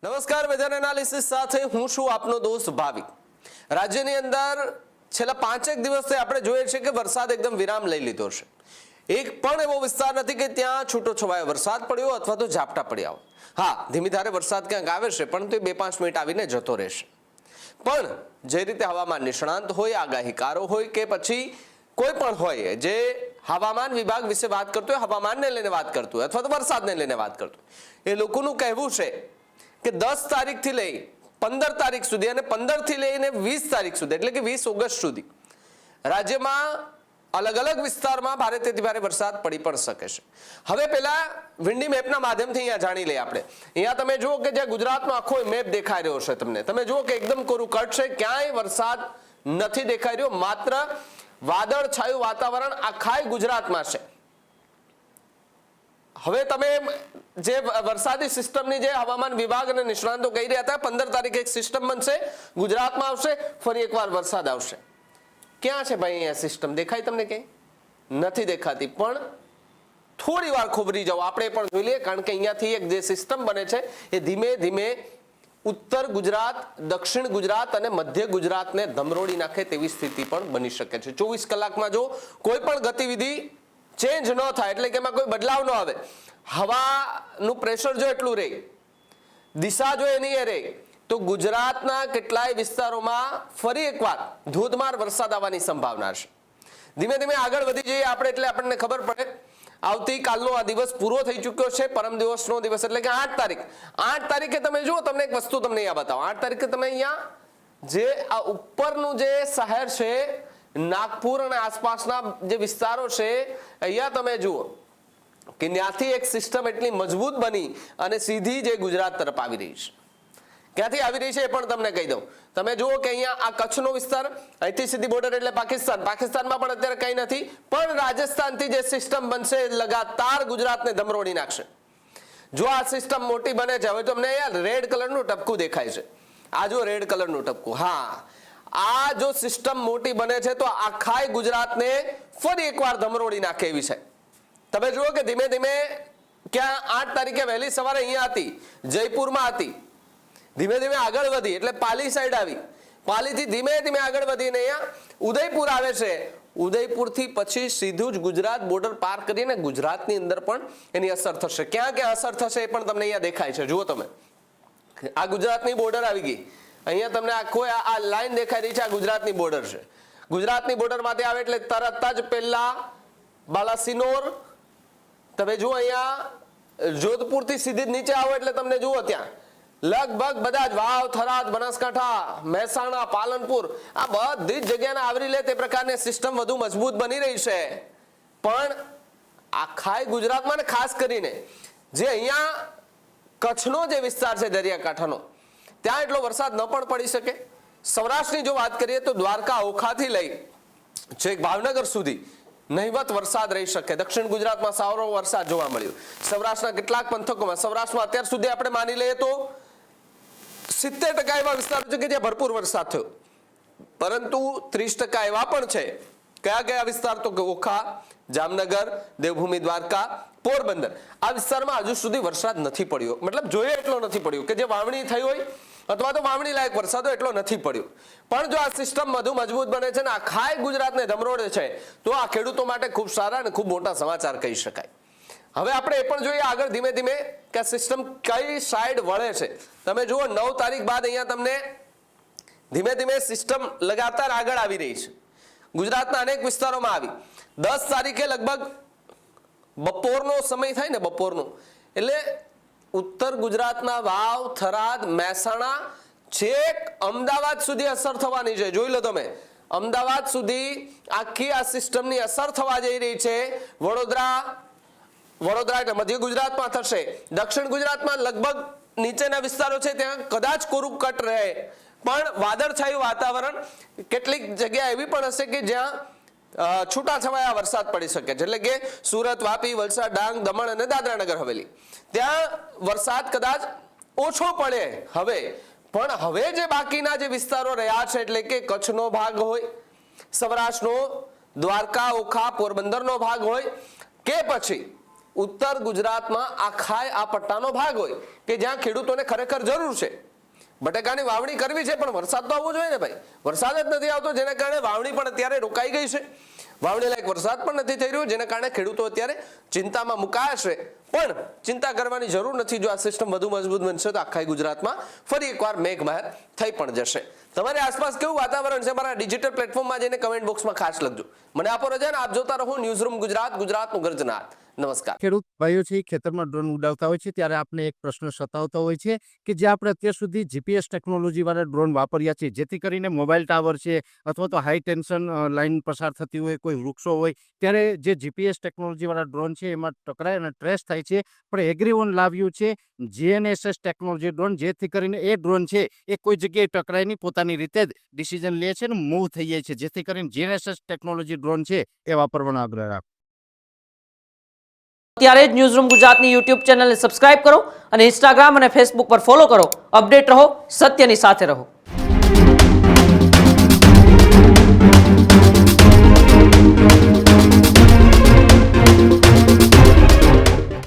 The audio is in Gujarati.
નમસ્કાર, વેધર એનાલિસિસ સાથે હું છું આપનો દોસ્ત ભાવિક। રાજ્યની અંદર છેલ્લા 5 દિવસથી આપણે જોઈએ છે કે વરસાદ એકદમ વિરામ લઈ લીધો છે। એક પણ એવો વિસ્તાર નથી કે ત્યાં છૂટો છવાયો વરસાદ પડ્યો અથવા તો ઝાપટા પડ્યા હોય। હા, ધીમી ધારે વરસાદ ક્યાંક આવે છે, પરંતુ એ 2-5 મિનિટ આવીને જતો રહેશે। પણ જે રીતે હવામાન નિષ્ણાંત હોય, આગાહીકારો હોય કે પછી કોઈ પણ હોય જે હવામાન વિભાગ વિશે વાત કરતો હોય, હવામાનને લઈને વાત કરતું હોય અથવા તો વરસાદને લઈને વાત કરતું હોય, એ લોકોનું કહેવું છે કે 10 તારીખથી લઈ 15 તારીખ સુધી અને 15 થી લઈને 20 તારીખ સુધી એટલે કે 20 ઓગસ્ટ સુધી રાજ્યમાં અલગ અલગ વિસ્તારમાં ભારેથી ભારે વરસાદ પડી પણ શકે છે। હવે પહેલા વિન્ડી મેપના માધ્યમથી અહીંયા જાણી લઈએ આપણે। અહીંયા તમે જુઓ કે જે ગુજરાતનો આખો મેપ દેખાઈ રહ્યો છે તમને, તમે જુઓ કે એકદમ કોરું કટ છે, ક્યાંય વરસાદ નથી દેખાઈ રહ્યો, માત્ર વાદળછાયું વાતાવરણ આખા ગુજરાતમાં છે। હવે તમે જે વરસાદી સિસ્ટમની જે હવામાન વિભાગ અને નિષ્ણાંતો કહી રહ્યા હતા, 15 તારીખે એક સિસ્ટમ બનશે, ગુજરાતમાં આવશે, ફરી એકવાર વરસાદ આવશે। ક્યાં છે ભાઈ અહીંયા સિસ્ટમ? દેખાય તમને ક્યાંય? નથી દેખાતી, પણ થોડી વાર ખોબરી જાઓ, આપણે પણ જોઈ લઈએ, કારણ કે અહીંયાથી એક જે સિસ્ટમ બને છે એ ધીમે ધીમે ઉત્તર ગુજરાત, દક્ષિણ ગુજરાત અને મધ્ય ગુજરાતને ધમરોડી નાખે તેવી સ્થિતિ પણ બની શકે છે। 24 કલાકમાં જો કોઈ પણ ગતિવિધિ ચેન્જ ન થાય એટલે કે એમાં કોઈ બદલાવ ન આવે, હવાનું પ્રેશર જો એટલું રહે, દિશા જો એની એ રહે, તો ગુજરાતના કેટલાય વિસ્તારોમાં ફરી એકવાર ધોધમાર વરસાદ આવવાની સંભાવના છે। ધીમે ધીમે આગળ વધી જઈએ આપણે એટલે આપણને ખબર પડે। આવતીકાલનો આ દિવસ પૂરો થઈ ચૂક્યો છે, પરમ દિવસનો દિવસ એટલે કે 8 તારીખ। 8 તારીખે તમે જુઓ, તમને એક વસ્તુ તમને અહીંયા બતાવો। 8 તારીખે તમે અહીંયા જે આ ઉપરનું જે શહેર છે નાગપુર અને આસપાસના જે વિસ્તારો છે, અહીંયા તમે જુઓ કે ત્યાંથી એક સિસ્ટમ એટલી મજબૂત બની અને સીધી જે ગુજરાત તરફ આવી રહી છે। ક્યાંથી આવી રહી છે એ પણ તમને કહી દઉં। તમે જુઓ કે અહીંયા આ કચ્છનો વિસ્તાર, અહીંથી સીધી બોર્ડર એટલે પાકિસ્તાન, પાકિસ્તાનમાં પણ અત્યારે કંઈ નથી, પણ રાજસ્થાનથી જે સિસ્ટમ બનશે લગાતાર ગુજરાતને ધમરોડી નાખશે। જો આ સિસ્ટમ મોટી બને છે, હવે તમને અહીંયા રેડ કલરનું ટપકું દેખાય છે, આ જો રેડ કલરનું ટપકું, હા, આ જો સિસ્ટમ મોટી બને છે તો આખાય ગુજરાતને ફરી એકવાર ધમરોડી નાખે એવી છે। તમે જુઓ કે ધીમે ધીમે ક્યાં 8 તારીખે વહેલી સવારે અહીંયા હતી, જયપુરમાં હતી, ધીમે ધીમે આગળ વધી એટલે પાલી સાઈડ આવી, પાલીથી ધીમે ધીમે આગળ વધીને અહીંયા ઉદયપુર આવે છે, ઉદયપુરથી પછી સીધું જ ગુજરાત બોર્ડર પાર કરીને ગુજરાતની અંદર પણ એની અસર થશે। ક્યાં ક્યાં અસર થશે એ પણ તમને અહીંયા દેખાય છે। જુઓ તમે, આ ગુજરાતની બોર્ડર આવી ગઈ, અહીંયા તમને આખો આ લાઈન દેખાઈ રહી છે, આ ગુજરાતની બોર્ડર છે। ગુજરાતની બોર્ડરમાંથી આવે એટલે તરત જ પહેલા બાલાસિનોર, તમે જુઓ અહીંયા જોધપુરથી સીધી જ નીચે આવો એટલે તમને જુઓ ત્યાં લગભગ બધા જ વાવ, થરાદ, બનાસકાંઠા, મહેસાણા, પાલનપુર, આ બધી જ જગ્યાને આવરી લે તે પ્રકારની સિસ્ટમ વધુ મજબૂત બની રહી છે। પણ આખા ગુજરાતમાં ને ખાસ કરીને જે અહીંયા કચ્છનો જે વિસ્તાર છે દરિયાકાંઠાનો, ત્યાં એટલો વરસાદ ન પણ પડી શકે। સૌરાષ્ટ્રની જો વાત કરીએ તો દ્વારકા, ઓખાથી લઈ છેક ભાવનગર સુધી નહિવત વરસાદ રહી શકે। દક્ષિણ ગુજરાતમાં સારો વરસાદ જોવા મળ્યો, સૌરાષ્ટ્રના કેટલાક પંથકોમાં, સૌરાષ્ટ્રમાં અત્યાર સુધી આપણે માની લઈએ તો 70% એવા વિસ્તારો છે કે જ્યાં ભરપૂર વરસાદ થયો, પરંતુ 30% એવા પણ છે। કયા કયા વિસ્તાર? તો કે ઓખા, જામનગર, દેવભૂમિ દ્વારકા, પોરબંદર, આ વિસ્તારમાં હજુ સુધી વરસાદ નથી પડ્યો, મતલબ જોઈએ એટલો નથી પડ્યો કે જે વાવણી થઈ હોય અથવા તો વાવણી લાયક વરસાદ હોય એટલો નથી પડ્યો। પણ જો આ સિસ્ટમ વધુ મજબૂત બને છે ને આખા ગુજરાતને ધમરોડે છે તો આ ખેડૂતો માટે ખૂબ સારા અને ખૂબ મોટા સમાચાર કહી શકાય। હવે આપણે એ પણ જોઈએ આગળ ધીમે ધીમે કે આ સિસ્ટમ કઈ સાઈડ વળે છે। તમે જુઓ 9 તારીખ બાદ અહીંયા તમને ધીમે ધીમે સિસ્ટમ લગાતાર આગળ આવી રહી છે, ગુજરાતના અનેક વિસ્તારોમાં આવી। 10 તારીખે લગભગ બપોરનો સમય થાય ને, બપોરનો એટલે ઉત્તર ગુજરાતના વાવ, થરાદ, મહેસાણા, છેક અમદાવાદ સુધી અસર થવાની છે। જોઈ લો તમે, અમદાવાદ સુધી આખી આ સિસ્ટમની અસર થવા જઈ રહી છે। વડોદરા એટલે મધ્ય ગુજરાતમાં થશે, દક્ષિણ ગુજરાતમાં લગભગ નીચેના વિસ્તારો છે ત્યાં કદાચ કોરું કટ રહે, પણ વાદળછાયું વાતાવરણ કેટલીક જગ્યા એવી પણ હશે કે જ્યાં છૂટાછવાયા વરસાદ પડી શકે છે, એટલે કે સુરત, વાપી, વલસાડ, ડાંગ, દમણ અને દાદરાનગર હવેલી, ત્યાં વરસાદ કદાચ ઓછો પડે હવે। પણ હવે જે બાકીના જે વિસ્તારો રહ્યા છે એટલે કે કચ્છનો ભાગ હોય, સૌરાષ્ટ્રનો, દ્વારકા, ઓખા, પોરબંદરનો ભાગ હોય કે પછી ઉત્તર ગુજરાતમાં આખાય આ પટ્ટાનો ભાગ હોય કે જ્યાં ખેડૂતોને ખરેખર જરૂર છે, બટેકાની વાવણી કરવી છે પણ વરસાદ તો આવવો જોઈએ ને ભાઈ, વરસાદ જ નથી આવતો, જેને કારણે વાવણી પણ અત્યારે રોકાઈ ગઈ છે, વાવણી લાયક વરસાદ પણ નથી થઈ રહ્યો, જેને કારણે ખેડૂતો અત્યારે ચિંતામાં મુકાયા છે. પણ ચિંતા કરવાની જરૂર નથી, જો આ સિસ્ટમ વધુ મજબૂત બનશે તો આખા ગુજરાતમાં ફરી એકવાર મેઘમહેર થઈ પણ જશે. તમારી આસપાસ કેવું વાતાવરણ છે મારા ડિજિટલ પ્લેટફોર્મમાં જઈને કમેન્ટ બોક્સમાં ખાસ લખજો. મને આપો રજા ને આપ જોતા રહો ન્યૂઝરૂમ ગુજરાત, ગુજરાતનું ગર્જનાટ. નમસ્કાર. ખેડૂત ભાઈઓ છે ખેતરમાં ડ્રોન ઉડાવતા હોય છે ત્યારે આપણે એક પ્રશ્ન સતાવતો હોય છે કે જે આપણે અત્યાર સુધી જીપીએસ ટેકનોલોજી વાળા ડ્રોન વાપર્યા છે, જેથી કરીને મોબાઈલ ટાવર છે અથવા તો હાઈ ટેન્શન લાઈન પસાર થતી હોય, કોઈ વૃક્ષો હોય, ત્યારે જે જીપીએસ ટેકનોલોજી વાળા ડ્રોન છે એમાં ટકરાય અને ટ્રેસ થાય છે. પણ એગ્રીઓન લાવ્યું છે GNSS ટેકનોલોજી ડ્રોન, જેથી કરીને એ ડ્રોન છે એ કોઈ જગ્યાએ ટકરાય નહીં, પોતાની રીતે જ ડિસિઝન લે છે અને મૂવ થઈ જાય છે, જેથી કરીને GNSS ટેકનોલોજી ડ્રોન છે એ વાપરવાનો આગ્રહ રાખો. ત્યારે જ ન્યૂઝરૂમ ગુજરાતની યુટ્યુબ ચેનલને સબસ્ક્રાઇબ કરો અને ઇન્સ્ટાગ્રામ અને ફેસબુક પર ફોલો કરો. અપડેટ રહો, સત્યની સાથે રહો.